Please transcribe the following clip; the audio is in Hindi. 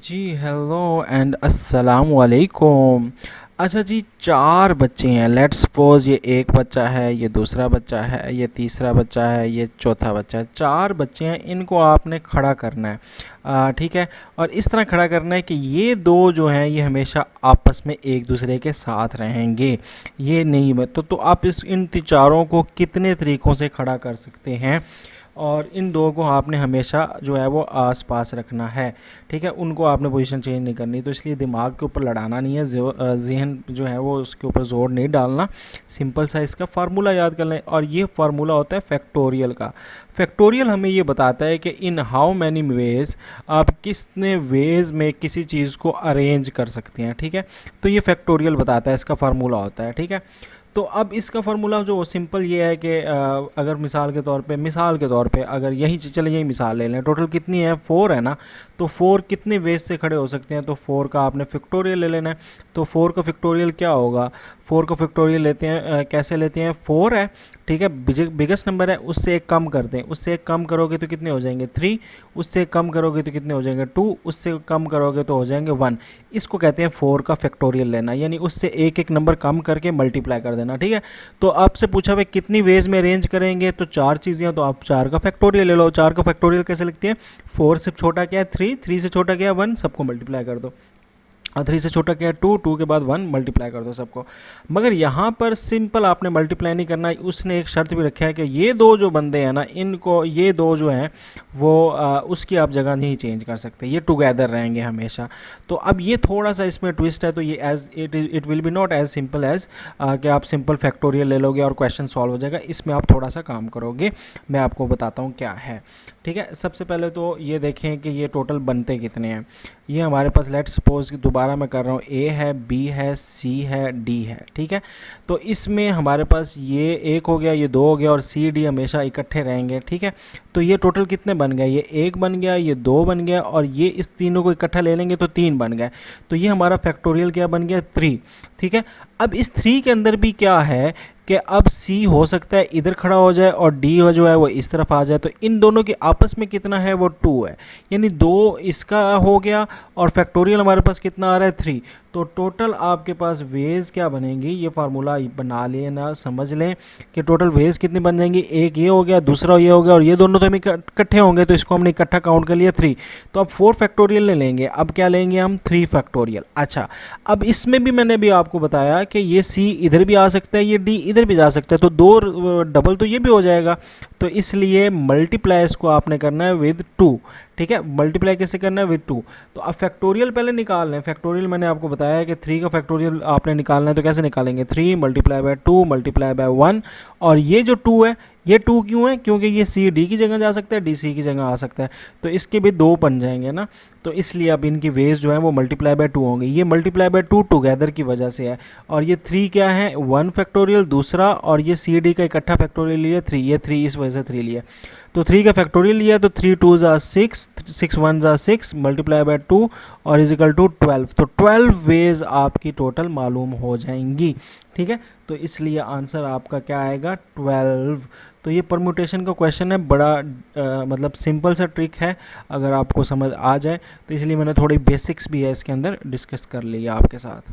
जी हेलो एंड अस्सलाम वालेकुम। अच्छा जी, चार बच्चे हैं। लेट्स सपोज ये एक बच्चा है, ये दूसरा बच्चा है, ये तीसरा बच्चा है, ये चौथा बच्चा है। चार बच्चे हैं, इनको आपने खड़ा करना है। ठीक है। और इस तरह खड़ा करना है कि ये दो जो हैं ये हमेशा आपस में एक दूसरे के साथ रहेंगे। ये नहीं तो आप इन चारों को कितने तरीक़ों से खड़ा कर सकते हैं। और इन दो को आपने हमेशा जो है वो आस पास रखना है। ठीक है, उनको आपने पोजीशन चेंज नहीं करनी, तो इसलिए दिमाग के ऊपर लड़ाना नहीं है, जहन जो है वो उसके ऊपर जोर नहीं डालना। सिंपल सा इसका फार्मूला याद कर लें, और ये फार्मूला होता है फैक्टोरियल का। फैक्टोरियल हमें ये बताता है कि इन हाउ मैनी वेज आप कितने वेज में किसी चीज़ को अरेंज कर सकते हैं। ठीक है, तो ये फैक्टोरियल बताता है, इसका फार्मूला होता है। ठीक है, तो अब इसका फार्मूला जो सिंपल ये है कि अगर मिसाल के तौर पे अगर चले यही मिसाल ले लें, टोटल कितनी है, 4 है ना। तो 4 कितने वेज से खड़े हो सकते हैं, तो 4 का आपने फैक्टोरियल ले लेना है। तो 4 का फैक्टोरियल क्या होगा, 4 का फैक्टोरियल लेते हैं, कैसे लेते हैं, 4 है। ठीक है, बिगेस्ट नंबर है, उससे एक कम करते हैं, उससे एक कम करोगे तो कितने हो जाएंगे 3, उससे कम करोगे तो कितने हो जाएंगे 2, उससे कम करोगे तो हो जाएंगे 1। इसको कहते हैं 4 का फैक्टोरियल लेना, यानी उससे एक एक नंबर कम करके मल्टीप्लाई कर देना। ठीक है, तो आपसे पूछा भाई कितनी वेज में अरेंज करेंगे, तो 4 चीज़ें, तो आप 4 का फैक्टोरियल ले लो। 4 का फैक्टोरियल कैसे लिखते हैं, 4 से छोटा क्या है 3, 3 से छोटा क्या है 1, सबको मल्टीप्लाई कर दो। 3 से छोटा क्या है 2, 2 के बाद 1, मल्टीप्लाई कर दो सबको। मगर यहाँ पर सिंपल आपने मल्टीप्लाई नहीं करना है, उसने एक शर्त भी रखा है कि ये दो जो बंदे हैं ना, इनको ये दो जो हैं वो उसकी आप जगह नहीं चेंज कर सकते, ये टुगेदर रहेंगे हमेशा। तो अब ये थोड़ा सा इसमें ट्विस्ट है, तो ये as it will be not as simple as कि आप सिंपल फैक्टोरियल ले लोगे और क्वेश्चन सॉल्व हो जाएगा। इसमें आप थोड़ा सा काम करोगे, मैं आपको बताता हूँ क्या है। ठीक है, सबसे पहले तो ये देखें कि ये टोटल बनते कितने हैं। ये हमारे पास लेट्स सपोज कि दोबारा मैं कर रहा हूँ, ए है, बी है, सी है, डी है। ठीक है, तो इसमें हमारे पास ये एक हो गया, ये दो हो गया, और सी डी हमेशा इकट्ठे रहेंगे। ठीक है, तो ये टोटल कितने बन गए, ये एक बन गया, ये दो बन गया, और ये इस तीनों को इकट्ठा ले लेंगे तो 3 बन गए। तो ये हमारा फैक्टोरियल क्या बन गया 3। ठीक है, अब इस 3 के अंदर भी क्या है कि अब सी हो सकता है इधर खड़ा हो जाए और डी जो है वो इस तरफ आ जाए, तो इन दोनों के आपस में कितना है वो 2 है, यानी 2 इसका हो गया, और फैक्टोरियल हमारे पास कितना आ रहा है 3। तो टोटल आपके पास वेज क्या बनेंगी, ये फार्मूला बना लेना, समझ लें कि टोटल वेज कितनी बन जाएंगी, एक ये हो गया, दूसरा ये हो गया, और ये दोनों तो हम इकट्ठे होंगे, तो इसको हमने इकट्ठा काउंट कर लिया 3। तो अब 4 फैक्टोरियल ले लेंगे, अब क्या लेंगे हम 3 फैक्टोरियल। अच्छा, अब इसमें भी मैंने भी आपको बताया कि ये सी इधर भी आ सकता है, ये डी इधर भी जा सकता है, तो 2 डबल तो ये भी हो जाएगा। तो इसलिए मल्टीप्लाई इसको आपने करना है विद 2। ठीक है, मल्टीप्लाई कैसे करना है विद 2। तो अब फैक्टोरियल पहले निकाल लें। फैक्टोरियल मैंने आपको बताया है कि 3 का फैक्टोरियल आपने निकालना है, तो कैसे निकालेंगे, 3 मल्टीप्लाई बाय 2 मल्टीप्लाई बाय 1। और ये जो 2 है, ये 2 क्यों है, क्योंकि ये सी डी की जगह जा सकता है, डी सी की जगह आ सकता है, तो इसके भी 2 बन जाएंगे ना। तो इसलिए अब इनकी वेज जो है वो मल्टीप्लाई बाय 2 होंगे। ये मल्टीप्लाई बाय 2 टुगेदर की वजह से है। और ये 3 क्या है, 1 फैक्टोरियल दूसरा, और ये सी डी का इकट्ठा फैक्टोरियल लिया 3, ये 3 इस वजह से 3 लिया। तो 3 का फैक्टोरियल लिया, तो 3 2 ज़ा 6, 6 1 ज़ा 6 मल्टीप्लाई बाय 2 और इज इक्वल टू 12। तो 12 वेज आपकी टोटल मालूम हो जाएंगी। ठीक है, तो इसलिए आंसर आपका क्या आएगा 12। तो ये परम्यूटेशन का क्वेश्चन है, बड़ा मतलब सिंपल सा ट्रिक है, अगर आपको समझ आ जाए, तो इसलिए मैंने थोड़ी बेसिक्स भी है इसके अंदर डिस्कस कर लिया आपके साथ।